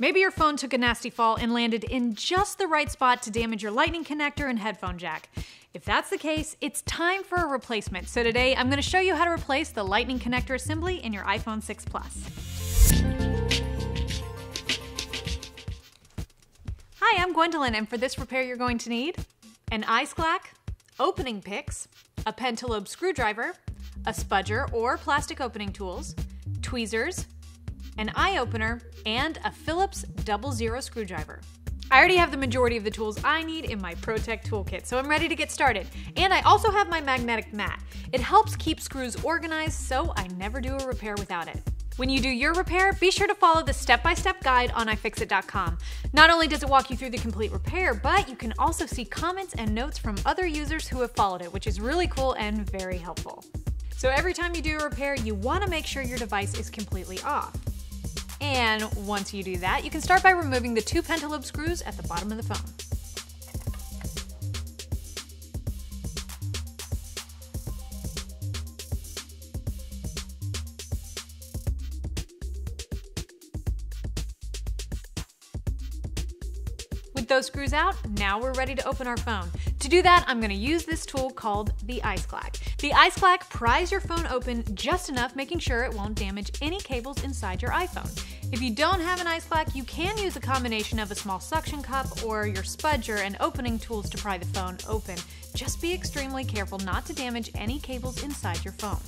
Maybe your phone took a nasty fall and landed in just the right spot to damage your lightning connector and headphone jack. If that's the case, it's time for a replacement. So today I'm going to show you how to replace the lightning connector assembly in your iPhone 6 Plus. Hi, I'm Gwendolyn, and for this repair you're going to need an ice clack, opening picks, a pentalobe screwdriver, a spudger or plastic opening tools, tweezers, an eye opener, and a Phillips 00 screwdriver. I already have the majority of the tools I need in my Pro Tech Toolkit, so I'm ready to get started. And I also have my magnetic mat. It helps keep screws organized, so I never do a repair without it. When you do your repair, be sure to follow the step-by-step guide on iFixit.com. Not only does it walk you through the complete repair, but you can also see comments and notes from other users who have followed it, which is really cool and very helpful. So every time you do a repair, you want to make sure your device is completely off. And once you do that, you can start by removing the 2 pentalobe screws at the bottom of the phone. With those screws out, now we're ready to open our phone. To do that, I'm going to use this tool called the ice clack. The ice clack pries your phone open just enough, making sure it won't damage any cables inside your iPhone. If you don't have an ice clack, you can use a combination of a small suction cup or your spudger and opening tools to pry the phone open. Just be extremely careful not to damage any cables inside your phone.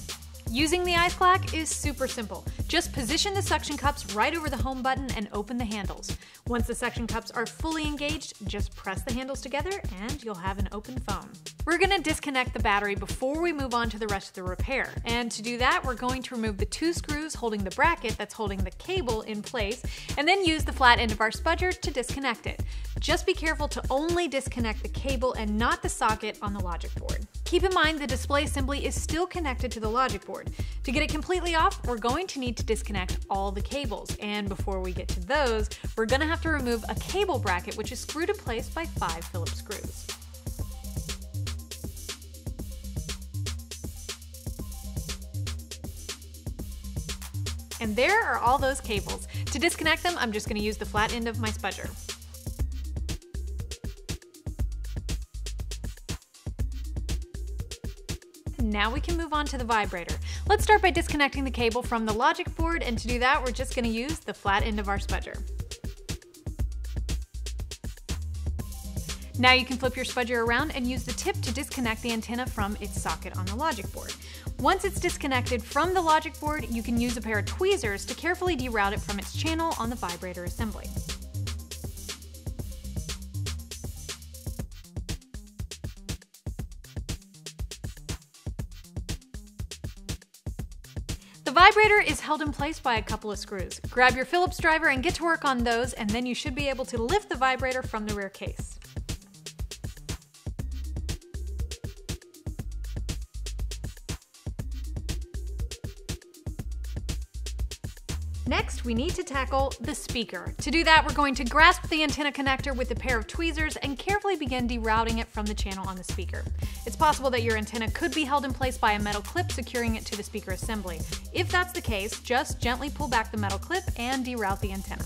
Using the ice clack is super simple. Just position the suction cups right over the home button and open the handles. Once the suction cups are fully engaged, just press the handles together and you'll have an open phone. We're going to disconnect the battery before we move on to the rest of the repair. And to do that, we're going to remove the 2 screws holding the bracket that's holding the cable in place, and then use the flat end of our spudger to disconnect it. Just be careful to only disconnect the cable and not the socket on the logic board. Keep in mind the display assembly is still connected to the logic board. To get it completely off, we're going to need to disconnect all the cables. And before we get to those, we're going to have to remove a cable bracket which is screwed in place by 5 Phillips screws. And there are all those cables. To disconnect them, I'm just going to use the flat end of my spudger. Now we can move on to the vibrator. Let's start by disconnecting the cable from the logic board, and to do that, we're just going to use the flat end of our spudger. Now you can flip your spudger around and use the tip to disconnect the antenna from its socket on the logic board. Once it's disconnected from the logic board, you can use a pair of tweezers to carefully deroute it from its channel on the vibrator assembly. The vibrator is held in place by a couple of screws. Grab your Phillips driver and get to work on those, and then you should be able to lift the vibrator from the rear case. Next, we need to tackle the speaker. To do that, we're going to grasp the antenna connector with a pair of tweezers and carefully begin derouting it from the channel on the speaker. It's possible that your antenna could be held in place by a metal clip securing it to the speaker assembly. If that's the case, just gently pull back the metal clip and deroute the antenna.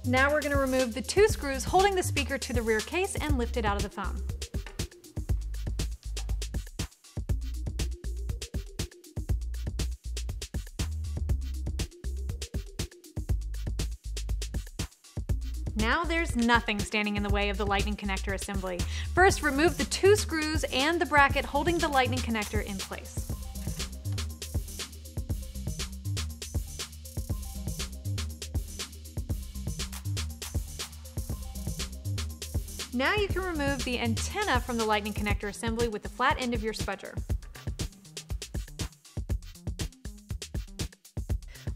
Now we're going to remove the 2 screws holding the speaker to the rear case and lift it out of the phone. Now there's nothing standing in the way of the lightning connector assembly. First, remove the 2 screws and the bracket holding the lightning connector in place. Now you can remove the antenna from the lightning connector assembly with the flat end of your spudger.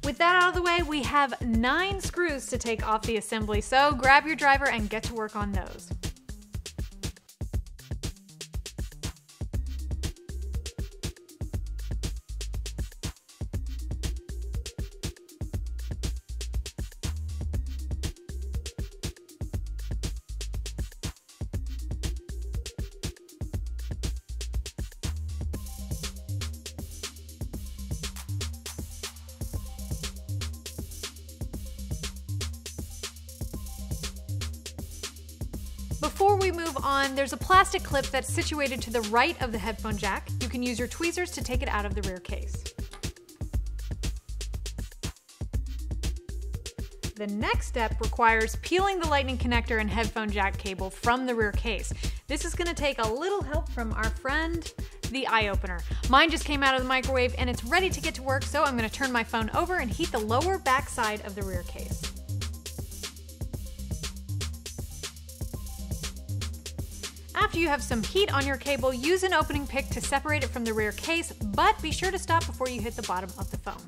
With that out of the way, we have 9 screws to take off the assembly, so grab your driver and get to work on those. Before we move on, there's a plastic clip that's situated to the right of the headphone jack. You can use your tweezers to take it out of the rear case. The next step requires peeling the lightning connector and headphone jack cable from the rear case. This is going to take a little help from our friend, the eye opener. Mine just came out of the microwave and it's ready to get to work, so I'm going to turn my phone over and heat the lower back side of the rear case. After you have some heat on your cable, use an opening pick to separate it from the rear case, but be sure to stop before you hit the bottom of the phone.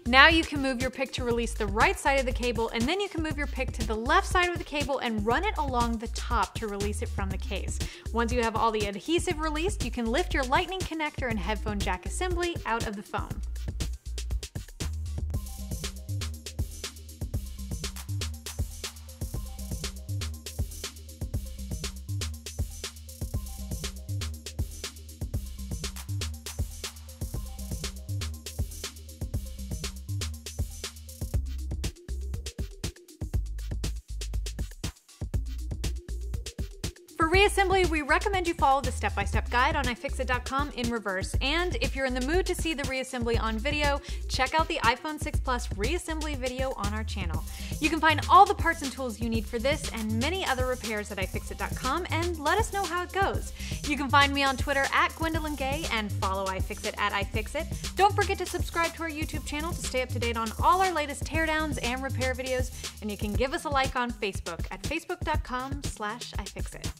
Now you can move your pick to release the right side of the cable, and then you can move your pick to the left side of the cable and run it along the top to release it from the case. Once you have all the adhesive released, you can lift your lightning connector and headphone jack assembly out of the phone. For reassembly, we recommend you follow the step-by-step guide on iFixit.com in reverse. And if you're in the mood to see the reassembly on video, check out the iPhone 6 Plus reassembly video on our channel. You can find all the parts and tools you need for this and many other repairs at iFixit.com, and let us know how it goes. You can find me on Twitter at Gwendolyn Gay and follow iFixit at iFixit. Don't forget to subscribe to our YouTube channel to stay up to date on all our latest teardowns and repair videos, and you can give us a like on Facebook at facebook.com/iFixit.